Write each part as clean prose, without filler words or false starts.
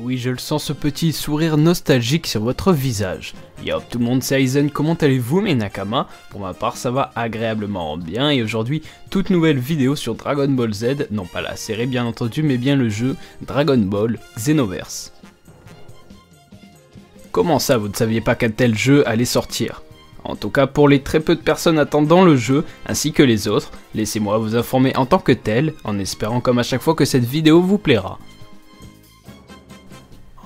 oui, je le sens, ce petit sourire nostalgique sur votre visage. Yo tout le monde, c'est Aizen, comment allez-vous mes Nakama? Pour ma part ça va agréablement bien et aujourd'hui toute nouvelle vidéo sur Dragon Ball Z, non pas la série bien entendu mais bien le jeu Dragon Ball Xenoverse. Comment ça vous ne saviez pas qu'un tel jeu allait sortir? En tout cas pour les très peu de personnes attendant le jeu, ainsi que les autres, laissez-moi vous informer en tant que tel, en espérant comme à chaque fois que cette vidéo vous plaira.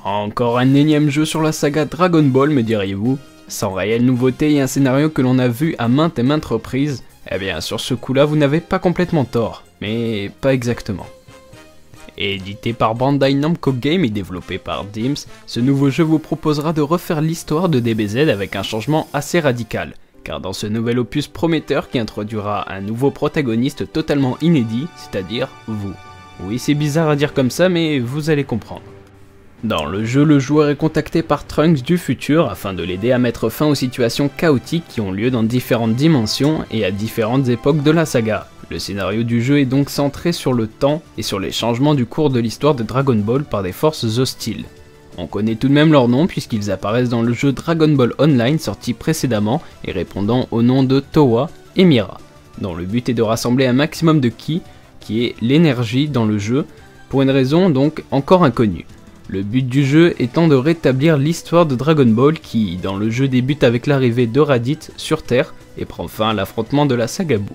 Encore un énième jeu sur la saga Dragon Ball me diriez-vous? Sans réelle nouveauté et un scénario que l'on a vu à maintes et maintes reprises, eh bien sur ce coup là vous n'avez pas complètement tort, mais pas exactement. Édité par Bandai Namco Game et développé par Dimps, ce nouveau jeu vous proposera de refaire l'histoire de DBZ avec un changement assez radical, car dans ce nouvel opus prometteur qui introduira un nouveau protagoniste totalement inédit, c'est-à-dire vous. Oui, c'est bizarre à dire comme ça, mais vous allez comprendre. Dans le jeu, le joueur est contacté par Trunks du futur afin de l'aider à mettre fin aux situations chaotiques qui ont lieu dans différentes dimensions et à différentes époques de la saga. Le scénario du jeu est donc centré sur le temps et sur les changements du cours de l'histoire de Dragon Ball par des forces hostiles. On connaît tout de même leur nom puisqu'ils apparaissent dans le jeu Dragon Ball Online sorti précédemment et répondant au nom de Towa et Mira, dont le but est de rassembler un maximum de ki, qui est l'énergie dans le jeu, pour une raison donc encore inconnue. Le but du jeu étant de rétablir l'histoire de Dragon Ball qui, dans le jeu, débute avec l'arrivée de Raditz sur Terre et prend fin à l'affrontement de la saga Buu.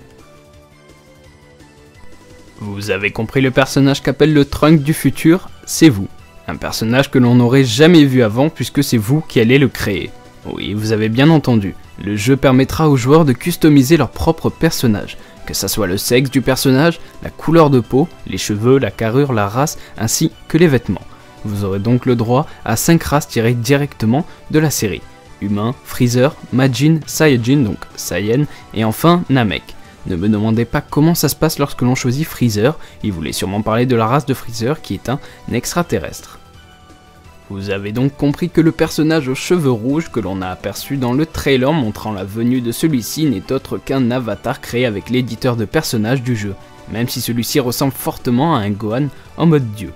Vous avez compris, le personnage qu'appelle le Trunks du futur, c'est vous. Un personnage que l'on n'aurait jamais vu avant puisque c'est vous qui allez le créer. Oui, vous avez bien entendu, le jeu permettra aux joueurs de customiser leur propre personnage, que ça soit le sexe du personnage, la couleur de peau, les cheveux, la carrure, la race, ainsi que les vêtements. Vous aurez donc le droit à 5 races tirées directement de la série. Humain, Freezer, Majin, Saiyajin, donc Saiyan, et enfin Namek. Ne me demandez pas comment ça se passe lorsque l'on choisit Freezer, il voulait sûrement parler de la race de Freezer qui est un extraterrestre. Vous avez donc compris que le personnage aux cheveux rouges que l'on a aperçu dans le trailer montrant la venue de celui-ci n'est autre qu'un avatar créé avec l'éditeur de personnages du jeu, même si celui-ci ressemble fortement à un Gohan en mode dieu.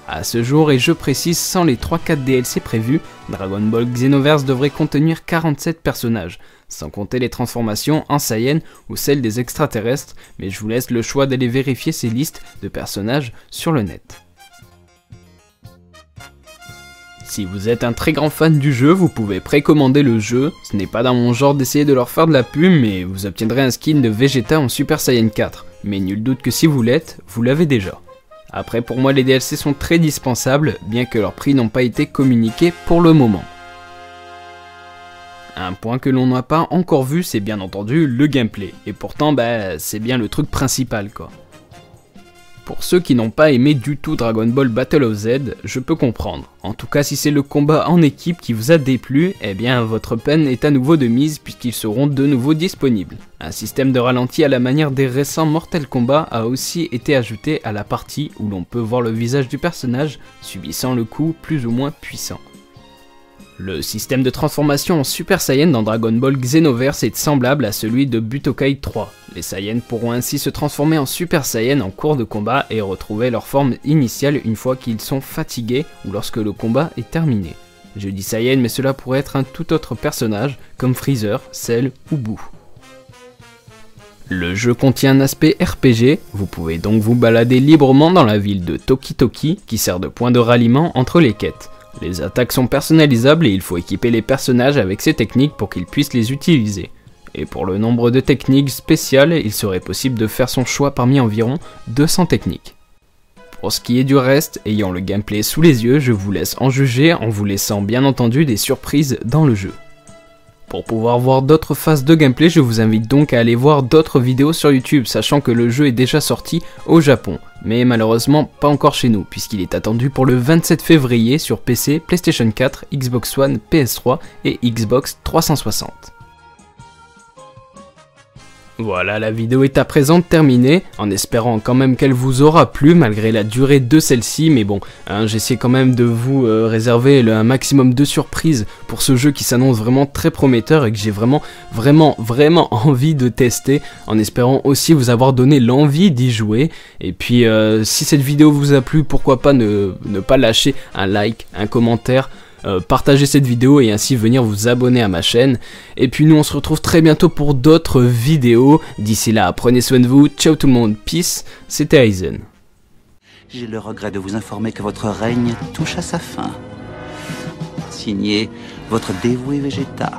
A ce jour, et je précise sans les 3-4 DLC prévus, Dragon Ball Xenoverse devrait contenir 47 personnages, sans compter les transformations en Saiyan ou celles des extraterrestres, mais je vous laisse le choix d'aller vérifier ces listes de personnages sur le net. Si vous êtes un très grand fan du jeu, vous pouvez précommander le jeu, ce n'est pas dans mon genre d'essayer de leur faire de la pub, mais vous obtiendrez un skin de Vegeta en Super Saiyan 4, mais nul doute que si vous l'êtes, vous l'avez déjà. Après pour moi les DLC sont très dispensables, bien que leurs prix n'ont pas été communiqués pour le moment. Un point que l'on n'a pas encore vu, c'est bien entendu le gameplay, et pourtant c'est bien le truc principal quoi. Pour ceux qui n'ont pas aimé du tout Dragon Ball Battle of Z, je peux comprendre. En tout cas si c'est le combat en équipe qui vous a déplu, eh bien votre peine est à nouveau de mise puisqu'ils seront de nouveau disponibles. Un système de ralenti à la manière des récents Mortal Kombat a aussi été ajouté à la partie où l'on peut voir le visage du personnage subissant le coup plus ou moins puissant. Le système de transformation en Super Saiyan dans Dragon Ball Xenoverse est semblable à celui de Butokai 3. Les Saiyans pourront ainsi se transformer en Super Saiyan en cours de combat et retrouver leur forme initiale une fois qu'ils sont fatigués ou lorsque le combat est terminé. Je dis Saiyan mais cela pourrait être un tout autre personnage comme Freezer, Cell ou Boo. Le jeu contient un aspect RPG, vous pouvez donc vous balader librement dans la ville de Tokitoki qui sert de point de ralliement entre les quêtes. Les attaques sont personnalisables et il faut équiper les personnages avec ces techniques pour qu'ils puissent les utiliser. Et pour le nombre de techniques spéciales, il serait possible de faire son choix parmi environ 200 techniques. Pour ce qui est du reste, ayant le gameplay sous les yeux, je vous laisse en juger en vous laissant bien entendu des surprises dans le jeu. Pour pouvoir voir d'autres phases de gameplay, je vous invite donc à aller voir d'autres vidéos sur YouTube, sachant que le jeu est déjà sorti au Japon, mais malheureusement pas encore chez nous, puisqu'il est attendu pour le 27 février sur PC, PlayStation 4, Xbox One, PS3 et Xbox 360. Voilà, la vidéo est à présent terminée, en espérant quand même qu'elle vous aura plu malgré la durée de celle-ci, mais bon, hein, j'essaie quand même de vous réserver un maximum de surprises pour ce jeu qui s'annonce vraiment très prometteur et que j'ai vraiment envie de tester, en espérant aussi vous avoir donné l'envie d'y jouer. Et puis si cette vidéo vous a plu, pourquoi pas ne pas lâcher un like, un commentaire, partagez cette vidéo et ainsi venir vous abonner à ma chaîne. Et puis nous on se retrouve très bientôt pour d'autres vidéos. D'ici là, prenez soin de vous, ciao tout le monde, peace, c'était Aizen. J'ai le regret de vous informer que votre règne touche à sa fin. Signé, votre dévoué Vegeta.